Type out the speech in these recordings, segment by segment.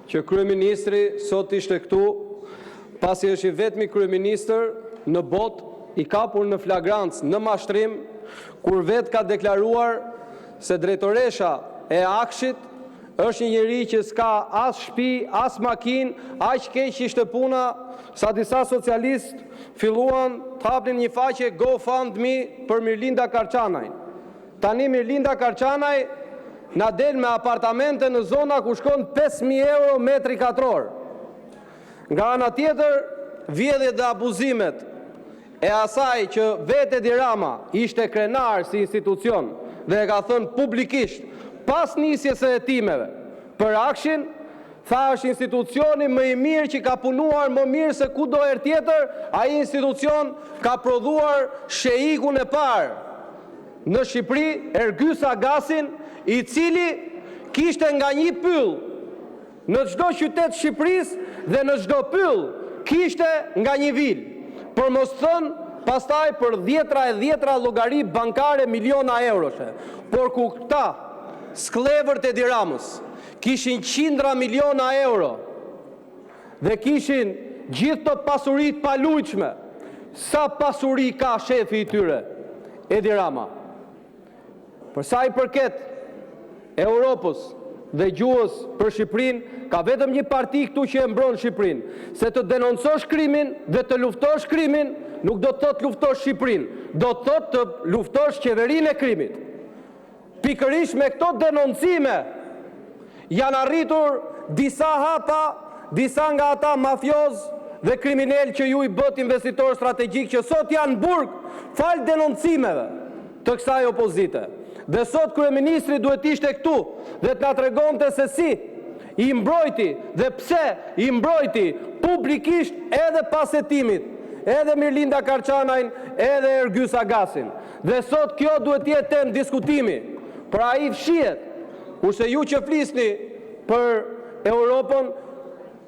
që kryeministri sot ishte këtu, pasi është i vetmi kryeministër në botë i kapur në flagrancë në mashtrim, kur vetë ka deklaruar se drejtoresha e Akshit është një njeri që s'ka as shtëpi, as makinë, aq keq ishte puna sa disa socialistë filluan të hapnin një faqe GoFundMe për Mirlinda Karçanaj. Tani Mirlinda Karçanaj na del me apartamente në zona ku shkon 5.000 euro metri katror. Nga ana tjetër, vjedhjet dhe abuzimet e asaj që vetë Edi Rama ishte krenar si institucion dhe e ka thënë publikisht pas nisjes së hetimeve për Akshin, tha është institucioni më i mirë që ka punuar më mirë se kudo herë tjetër, ai institucion ka prodhuar sheikun e parë në Shqipëri, Ergys Agasin, i cili kishte nga një pyll në çdo qytet të Shqipërisë dhe në çdo pyll kishte nga një vil. Për mos thënë pastaj për dhjetra llogari bankare miliona euroshe. Por ku këta sklevërt e Edi Ramës kishin qindra miliona euro dhe kishin gjithë të pasurit palujqme, sa pasuri ka shefi i tyre, Edi Rama? Për sa i përket Europës dhe gjuhës për Shqipërinë, ka vetëm një parti këtu që e mbron Shqipërinë. Se të denoncosh krimin dhe të luftosh krimin, nuk do të thotë luftosh Shqipërinë, do të thotë të luftosh qeverinë e krimit. Pikërisht me këto denoncime janë arritur disa hapa, disa nga ata mafioz dhe kriminal që ju i bët investitor strategjik që sot janë burg fal denoncimeve të kësaj opozite. Dhe sot kryeministri duhet ishte këtu dhe të na tregonte se si i mbrojti dhe pse i mbrojti publikisht edhe pas hetimit, edhe Mirlinda Karçanajn, edhe Ergys Agasin. Dhe sot kjo duhet jetë temë diskutimi. Pra ai fshihet, kurse ju që flisni për Europën,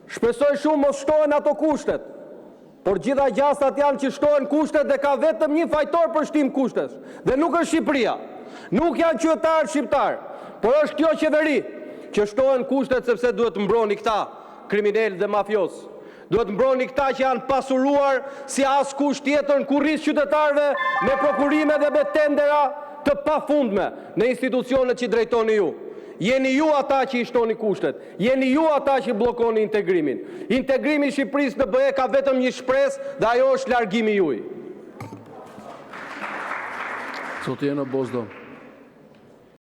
shpresoj shumë mos shtohen ato kushtet. Por gjitha gjastat janë që shtohen kushtet dhe ka vetëm një fajtor për shtim kushtes. Dhe nuk është Shqipëria. Nuk janë qytetarë shqiptar, por është kjo qeveri që shtohen kushtet sepse duhet mbroni këta kriminal dhe mafios. Duhet mbroni këta që janë pasuruar si askush tjetër në kurriz qytetarëve me prokurime dhe me tendera të pafundme në institucionet që drejtoni ju. Jeni ju ata që i shtoni kushtet, jeni ju ata që bllokoni integrimin. Integrimi i Shqipërisë në BE ka vetëm një shpresë dhe ajo është largimi juaj. Zoti Eno Bozdo.